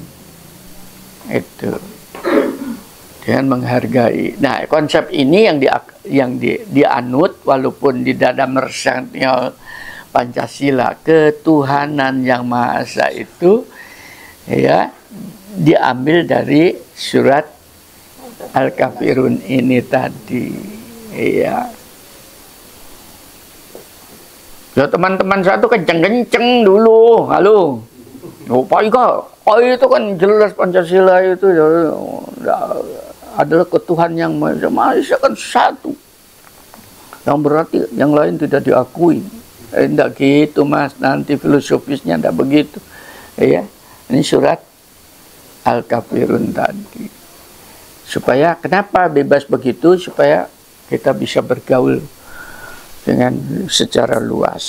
itu dengan menghargai. Nah, konsep ini yang dianut, walaupun di dalam meresahnya Pancasila, ketuhanan yang Maha Esa itu ya diambil dari surat Al-Kafirun ini tadi, ya. Ya, teman-teman saya tuh kenceng-kenceng dulu, halo. Pak Ika, oh itu kan jelas Pancasila itu ya, adalah ketuhanan yang Maha Esa kan satu. Yang berarti yang lain tidak diakui. Tidak gitu mas, nanti filosofisnya tidak begitu. Ya, ini surat Al-Kafirun tadi. Supaya kenapa bebas begitu? Supaya kita bisa bergaul dengan secara luas.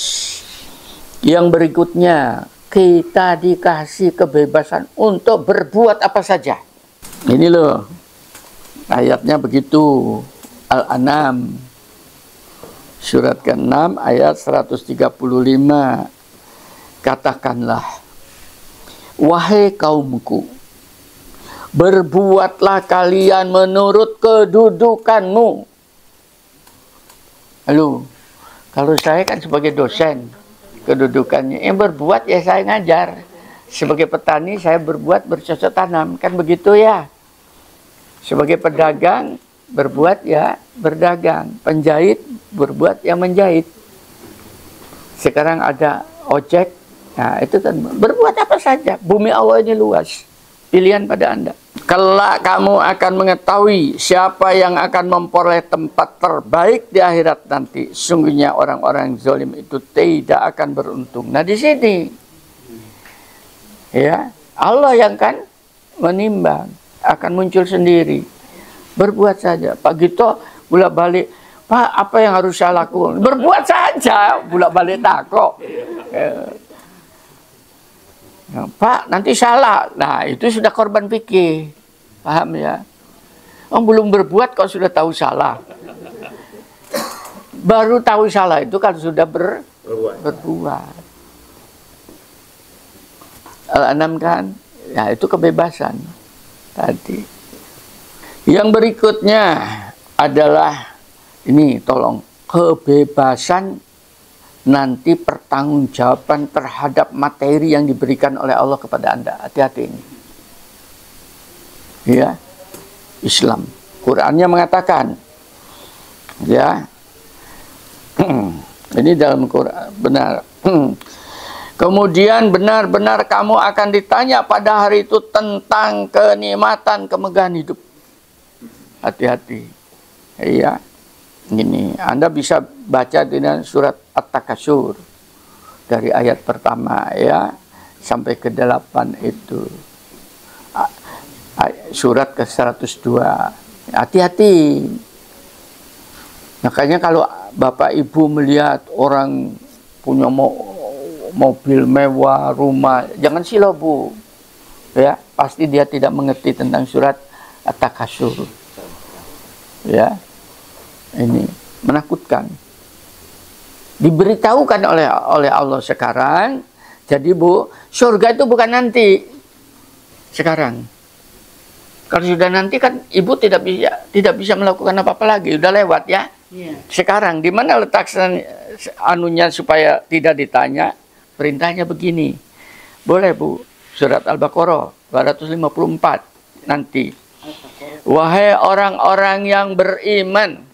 Yang berikutnya, kita dikasih kebebasan untuk berbuat apa saja. Ini loh, ayatnya begitu. Al-An'am, surat ke-6, ayat 135. Katakanlah, wahai kaumku, berbuatlah kalian menurut kedudukanmu. Halo, kalau saya kan sebagai dosen, kedudukannya yang berbuat ya saya ngajar. Sebagai petani saya berbuat bercocok tanam, kan begitu ya. Sebagai pedagang berbuat ya berdagang. Penjahit berbuat ya menjahit. Sekarang ada ojek, nah itu kan berbuat apa saja. Bumi Allah ini luas, pilihan pada Anda. Kelak kamu akan mengetahui siapa yang akan memperoleh tempat terbaik di akhirat nanti. Sungguhnya orang-orang zalim itu tidak akan beruntung. Nah di sini, ya Allah yang kan menimbang, akan muncul sendiri. Berbuat saja. Pak Gito bolak balik, Pak apa yang harus saya lakukan? Berbuat saja, bolak balik takok. Nah, Pak nanti salah. Nah itu sudah korban fikih. Paham ya? Oh, belum berbuat kok sudah tahu salah. Baru tahu salah itu kalau sudah berbuat. Al-An'am kan, ya itu kebebasan tadi. Yang berikutnya adalah ini, tolong, kebebasan nanti pertanggungjawaban terhadap materi yang diberikan oleh Allah kepada Anda. Hati-hati ini. Ya, Islam, Qurannya mengatakan, ya, ini dalam Quran benar. Kemudian benar-benar kamu akan ditanya pada hari itu tentang kenikmatan kemegahan hidup. Hati-hati. Iya. Ini Anda bisa baca dengan surat At-Takasur dari ayat pertama ya sampai ke 8 itu. Surat ke 102 Hati-hati. Makanya kalau Bapak Ibu melihat orang punya mobil mewah, rumah, jangan silau Bu. Ya, pasti dia tidak mengerti tentang surat At-Takasur. Ya. Ini menakutkan. Diberitahukan oleh Allah sekarang. Jadi Bu, surga itu bukan nanti. Sekarang. Kalau sudah nanti kan Ibu tidak bisa melakukan apa-apa lagi, udah lewat ya. Sekarang di mana letak anunya supaya tidak ditanya? Perintahnya begini. Boleh Bu, surat Al-Baqarah 254 nanti. Wahai orang-orang yang beriman,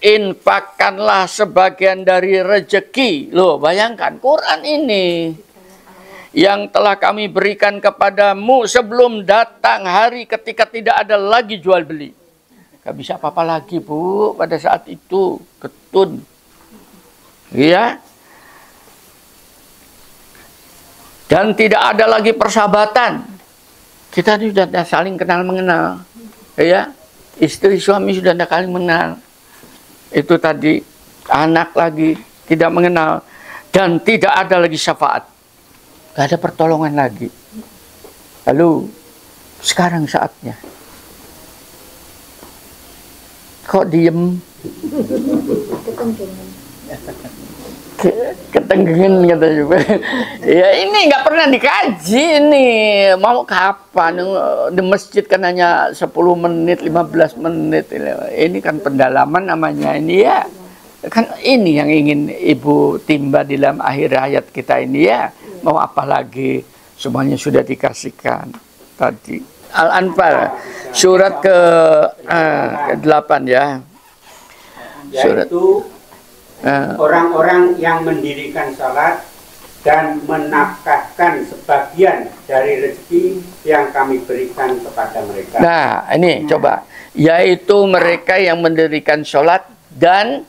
infakkanlah sebagian dari rezeki. Loh, bayangkan Quran ini yang telah kami berikan kepadamu sebelum datang hari ketika tidak ada lagi jual beli. Gak bisa apa-apa lagi Bu pada saat itu, ketun. Ya. Dan tidak ada lagi persahabatan. Kita sudah saling kenal mengenal. Ya. Istri suami sudah ada saling mengenal. Itu tadi anak lagi tidak mengenal dan tidak ada lagi syafaat. Gak ada pertolongan lagi. Lalu sekarang saatnya. Kok diem? Ketenggengan kata juga. Ya ini nggak pernah dikaji ini. Mau kapan? Di masjid kan hanya 10 menit, 15 menit. Ini kan pendalaman namanya ini ya. Kan ini yang ingin Ibu timba di dalam akhir hayat kita ini ya. Mau apa lagi? Semuanya sudah dikasihkan tadi. Al-Anfal surat ke-8 ya. Surat yaitu orang-orang yang mendirikan salat dan menafkahkan sebagian dari rezeki yang kami berikan kepada mereka. Nah, ini coba. Yaitu mereka yang mendirikan salat dan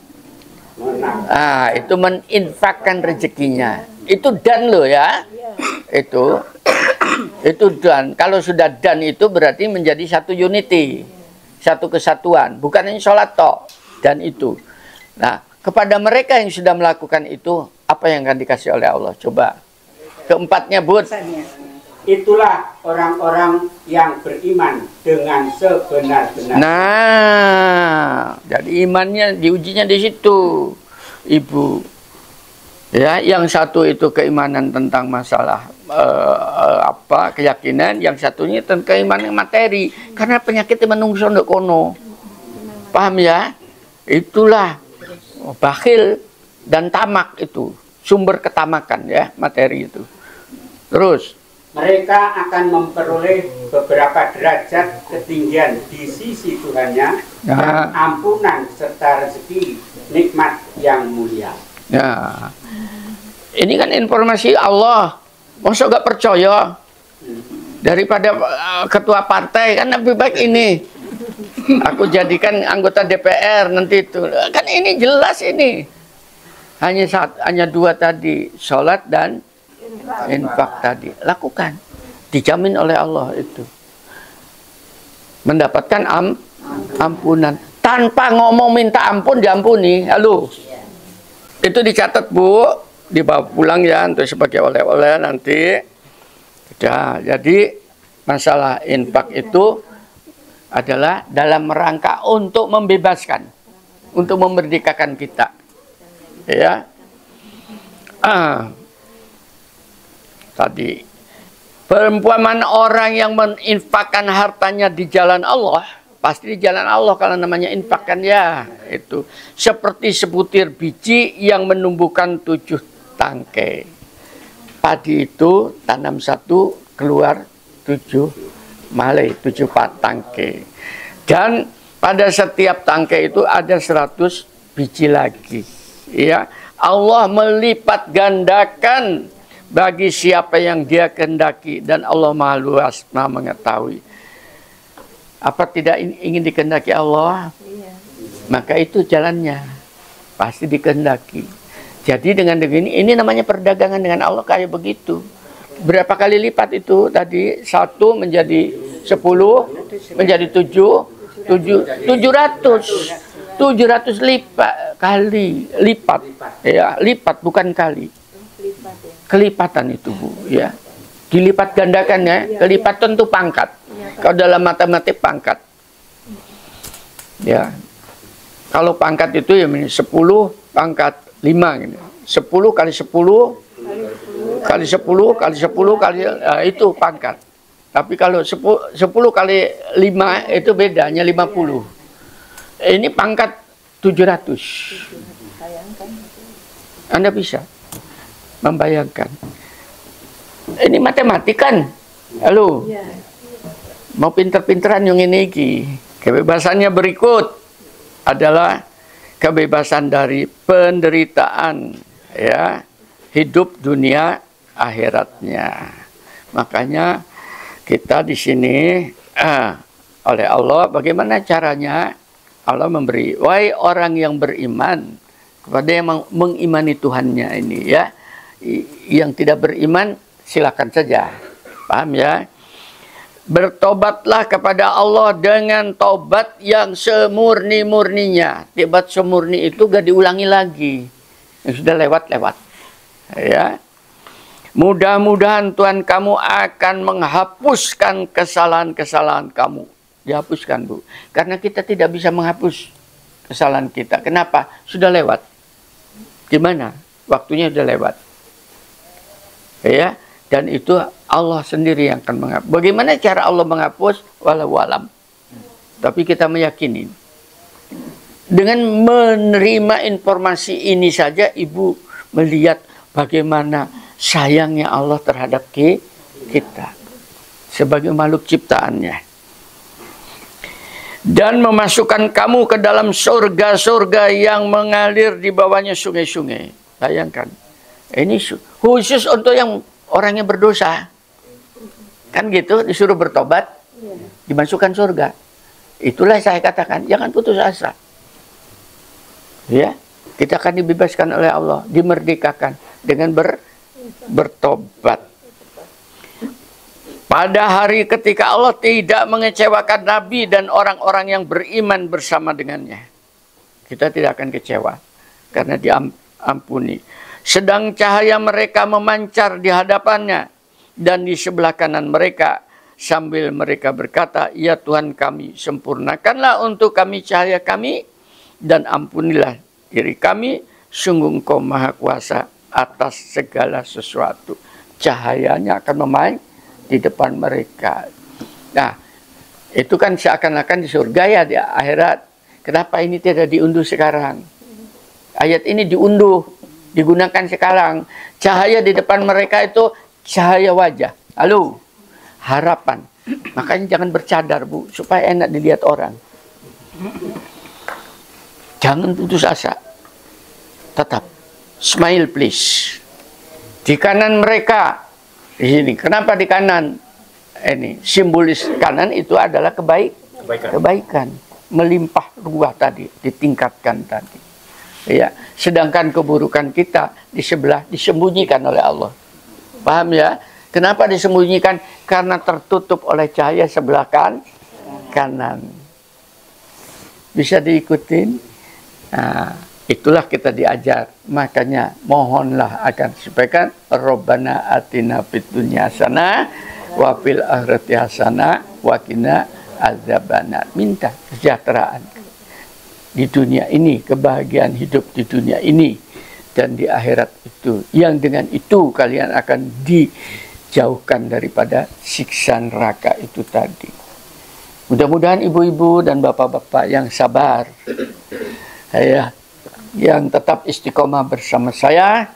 itu meninfakkan rezekinya. Itu dan lo ya. Itu dan. Kalau sudah dan itu berarti menjadi satu unity, satu kesatuan, bukan hanya sholat toh. Dan itu. Nah, kepada mereka yang sudah melakukan itu, apa yang akan dikasih oleh Allah? Coba. Keempatnya, Bud. Itulah orang-orang yang beriman dengan sebenar-benarnya. Nah, jadi imannya diujinya di situ, Ibu. Ya, yang satu itu keimanan tentang masalah keyakinan, yang satunya tentang keimanan materi. Karena penyakitnya menungso ndek kono. Paham ya? Itulah bakhil dan tamak itu, sumber ketamakan ya, materi itu. Terus mereka akan memperoleh beberapa derajat ketinggian di sisi Tuhannya dan ampunan serta rezeki nikmat yang mulia. Ya, ini kan informasi Allah. Masa gak percaya? Daripada ketua partai kan lebih baik ini. Aku jadikan anggota DPR nanti itu. Kan ini jelas ini. Hanya dua tadi, sholat dan infak tadi. Lakukan. Dijamin oleh Allah itu. Mendapatkan ampunan. Tanpa ngomong minta ampun diampuni. Halo. Itu dicatat Bu, dibawa pulang ya untuk sebagai oleh-oleh nanti. Ya, jadi masalah infak itu adalah dalam rangka untuk membebaskan, untuk memerdekakan kita. Ya. Tadi perumpamaan orang yang menginfakkan hartanya di jalan Allah, pasti di jalan Allah kalau namanya infak kan ya, itu seperti sebutir biji yang menumbuhkan 7 tangkai. Padi itu tanam 1 keluar 7 malai, 7 tangkai. Dan pada setiap tangkai itu ada 100 biji lagi. Ya, Allah melipat gandakan bagi siapa yang Dia kehendaki dan Allah Maha Luas, Maha mengetahui. Apa tidak ingin dikehendaki Allah? Iya. Maka itu jalannya. Pasti dikehendaki. Jadi dengan ini namanya perdagangan dengan Allah kayak begitu. Berapa kali lipat itu tadi? 1 menjadi 10, menjadi 7, 700 lipat ya, lipat bukan kali. Kelipatan itu Bu ya. Dilipat gandakan ya. Kelipatan itu pangkat. Kalau dalam matematik pangkat. Ya. Kalau pangkat itu ya 10 pangkat 5 gitu. 10 kali 10 kali 10 kali 10 kali itu pangkat. Tapi kalau 10 kali 5 itu bedanya 50. Ini pangkat 700. Anda bisa membayangkan. Ini matematik kan? Halo. Mau pinter-pinteran yang ini iki. Kebebasannya berikut adalah kebebasan dari penderitaan ya, hidup dunia akhiratnya. Makanya kita di sini oleh Allah, bagaimana caranya? Allah memberi, wahai orang yang beriman, kepada yang mengimani Tuhannya ini ya. Yang tidak beriman silakan saja. Paham ya? Bertobatlah kepada Allah dengan tobat yang semurni-murninya. Tobat semurni itu gak diulangi lagi. Yang sudah lewat-lewat. Ya. Mudah-mudahan Tuhan kamu akan menghapuskan kesalahan-kesalahan kamu. Dihapuskan Bu. Karena kita tidak bisa menghapus kesalahan kita. Kenapa? Sudah lewat. Gimana? Waktunya sudah lewat. Ya. Dan itu Allah sendiri yang akan menghapus. Bagaimana cara Allah menghapus? Walau alam. Tapi kita meyakini. Dengan menerima informasi ini saja, Ibu melihat bagaimana sayangnya Allah terhadap kita. Sebagai makhluk ciptaannya. Dan memasukkan kamu ke dalam surga-surga yang mengalir di bawahnya sungai-sungai. Bayangkan. Ini khusus untuk yang orangnya berdosa. Kan gitu, disuruh bertobat, dimasukkan surga. Itulah saya katakan, jangan putus asa. Ya, kita akan dibebaskan oleh Allah, dimerdekakan dengan bertobat. Pada hari ketika Allah tidak mengecewakan Nabi dan orang-orang yang beriman bersama dengannya. Kita tidak akan kecewa, karena diampuni. Sedang cahaya mereka memancar di hadapannya dan di sebelah kanan mereka. Sambil mereka berkata, ya Tuhan kami, sempurnakanlah untuk kami cahaya kami dan ampunilah diri kami. Sungguh Engkau Maha Kuasa atas segala sesuatu. Cahayanya akan memain di depan mereka. Nah, itu kan seakan-akan di surga ya, di akhirat. Kenapa ini tidak diunduh sekarang? Ayat ini diunduh. Digunakan sekarang. Cahaya di depan mereka itu cahaya wajah. Halo, harapan. Makanya jangan bercadar Bu, supaya enak dilihat orang. Jangan putus asa. Tetap smile please. Di kanan mereka, di sini. Kenapa di kanan? Ini simbolis kanan itu adalah kebaikan. Melimpah ruah tadi, ditingkatkan tadi. Ya, sedangkan keburukan kita di sebelah disembunyikan oleh Allah. Paham ya? Kenapa disembunyikan? Karena tertutup oleh cahaya sebelah kanan. Bisa diikutin? Nah, itulah kita diajar. Makanya mohonlah akan supaya Rabbana atina fid dunya hasanah wa fil akhirati hasanah wa qina adzabannar. Minta kesejahteraan di dunia ini, kebahagiaan hidup di dunia ini dan di akhirat itu, yang dengan itu kalian akan dijauhkan daripada siksa neraka itu tadi. Mudah-mudahan ibu-ibu dan bapak-bapak yang sabar ya, yang tetap istiqomah bersama saya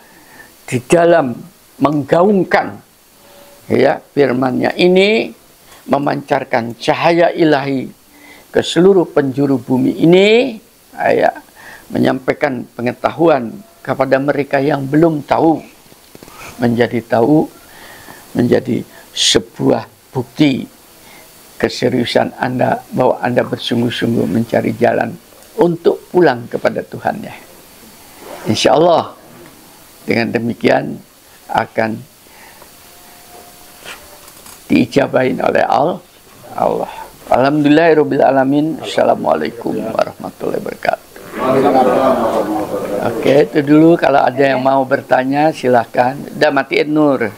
di dalam menggaungkan ya firman-Nya ini, memancarkan cahaya ilahi ke seluruh penjuru bumi ini. Ya, menyampaikan pengetahuan kepada mereka yang belum tahu, menjadi tahu, menjadi sebuah bukti keseriusan Anda bahwa Anda bersungguh-sungguh mencari jalan untuk pulang kepada Tuhannya. Insya Allah dengan demikian akan diijabahin oleh Allah. Alhamdulillahirabbil alamin. Assalamualaikum warahmatullahi wabarakatuh. Oke, itu dulu. Kalau ada yang mau bertanya silahkan. Udah matiin Nur.